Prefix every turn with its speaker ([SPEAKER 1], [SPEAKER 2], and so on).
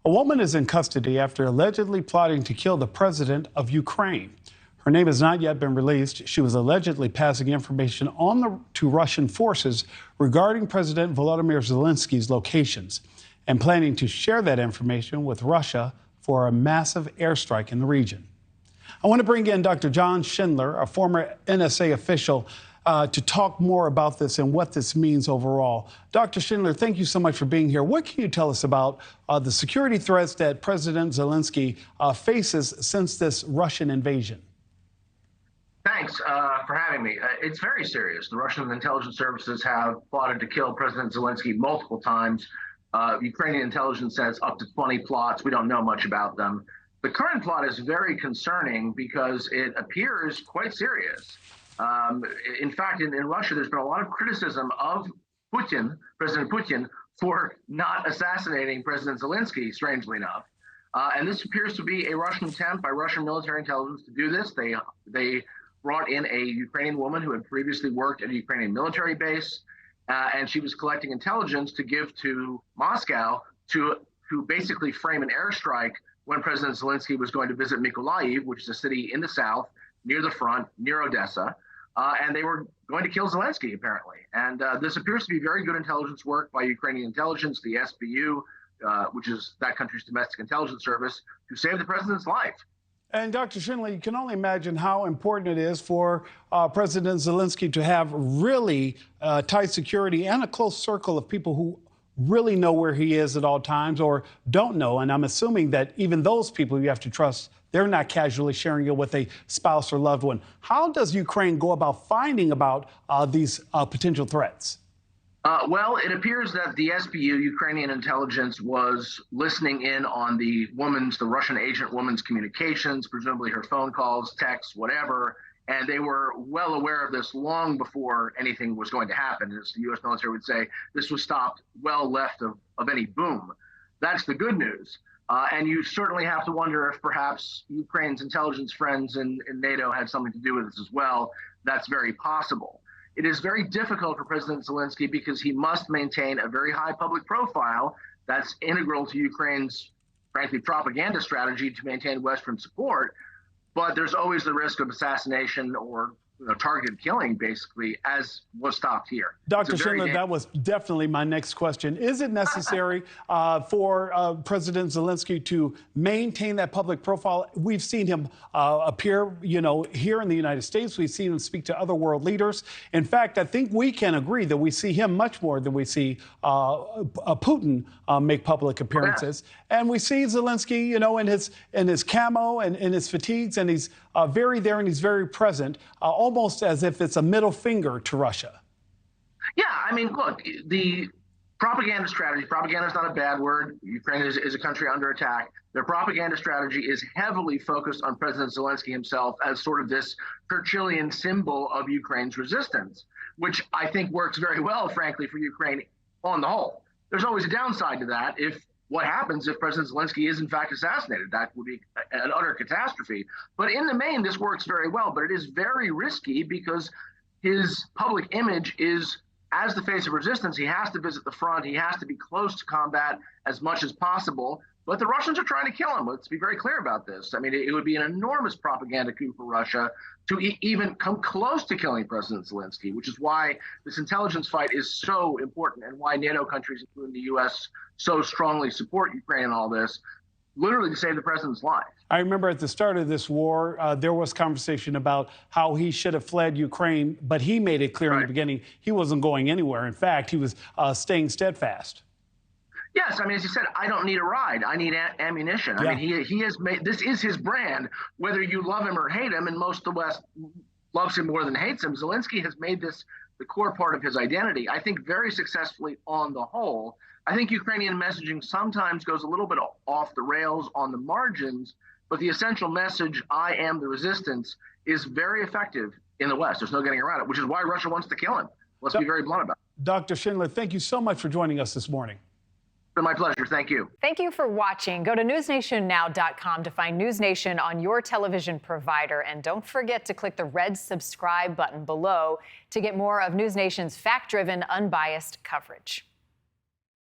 [SPEAKER 1] A woman is in custody after allegedly plotting to kill the president of Ukraine. Her name has not yet been released. She was allegedly passing information to Russian forces regarding President Volodymyr Zelensky's locations and planning to share that information with Russia for a massive airstrike in the region. I want to bring in Dr. John Schindler, a former NSA official, to talk more about this and what this means overall. Dr. Schindler, thank you so much for being here. What can you tell us about the security threats that President Zelensky faces since this Russian invasion?
[SPEAKER 2] Thanks for having me. It's very serious. The Russian intelligence services have plotted to kill President Zelensky multiple times. Ukrainian intelligence says up to 20 plots. We don't know much about them. The current plot is very concerning because it appears quite serious. In fact, in Russia, there's been a lot of criticism of Putin, President Putin, for not assassinating President Zelensky, strangely enough. And this appears to be a Russian attempt by Russian military intelligence to do this. They brought in a Ukrainian woman who had previously worked at a Ukrainian military base, and she was collecting intelligence to give to Moscow to basically frame an airstrike when President Zelensky was going to visit Mykolaiv, which is a city in the south, near the front, near Odessa. And they were going to kill Zelensky, apparently. And this appears to be very good intelligence work by Ukrainian intelligence, the SBU, which is that country's domestic intelligence service, to save the president's life.
[SPEAKER 1] And Dr. Schindler, you can only imagine how important it is for President Zelensky to have really tight security and a close circle of people who really know where he is at all times or don't know. And I'm assuming that even those people you have to trust, they're not casually sharing it with a spouse or loved one. How does Ukraine go about finding about these potential threats?
[SPEAKER 2] Well, it appears that the SBU, Ukrainian intelligence, was listening in on the Russian agent woman's communications, presumably her phone calls, texts, whatever. And they were well aware of this long before anything was going to happen. As the U.S. military would say, this was stopped well left of any boom. That's the good news. And you certainly have to wonder if perhaps Ukraine's intelligence friends in NATO had something to do with this as well. That's very possible. It is very difficult for President Zelensky because he must maintain a very high public profile. That's integral to Ukraine's, frankly, propaganda strategy to maintain Western support. But there's always the risk of assassination or targeted killing, basically, as was stopped here.
[SPEAKER 1] Dr. Schindler, that was definitely my next question. Is it necessary for President Zelensky to maintain that public profile? We've seen him appear, here in the United States. We've seen him speak to other world leaders. In fact, I think we can agree that we see him much more than we see Putin make public appearances. Yeah. And we see Zelensky, in his camo and in his fatigues, and he's very there and he's very present, almost as if it's a middle finger to Russia.
[SPEAKER 2] Yeah, I mean, look, the propaganda strategy, propaganda is not a bad word. Ukraine is a country under attack. Their propaganda strategy is heavily focused on President Zelensky himself as sort of this Churchillian symbol of Ukraine's resistance, which I think works very well, frankly, for Ukraine on the whole. There's always a downside to that. What happens if President Zelensky is in fact assassinated? That would be an utter catastrophe. But in the main, this works very well. But it is very risky because his public image is, as the face of resistance, he has to visit the front. He has to be close to combat as much as possible. But the Russians are trying to kill him. Let's be very clear about this. I mean, it would be an enormous propaganda coup for Russia to even come close to killing President Zelensky, which is why this intelligence fight is so important and why NATO countries, including the U.S., so strongly support Ukraine in all this, literally to save the president's life.
[SPEAKER 1] I remember at the start of this war, there was conversation about how he should have fled Ukraine, but he made it clear in the beginning he wasn't going anywhere. In fact, he was staying steadfast.
[SPEAKER 2] Yes, I mean, as you said, I don't need a ride. I need ammunition. Yeah. I mean, he has made, this is his brand, whether you love him or hate him, and most of the West loves him more than hates him. Zelensky has made this the core part of his identity, I think very successfully on the whole. I think Ukrainian messaging sometimes goes a little bit off the rails on the margins, but the essential message, I am the resistance, is very effective in the West. There's no getting around it, which is why Russia wants to kill him. Let's be very blunt about it.
[SPEAKER 1] Dr. Schindler, thank you so much for joining us this morning.
[SPEAKER 2] My pleasure. Thank you.
[SPEAKER 3] Thank you for watching. Go to newsnationnow.com to find NewsNation on your television provider. And don't forget to click the red subscribe button below to get more of NewsNation's fact-driven, unbiased coverage.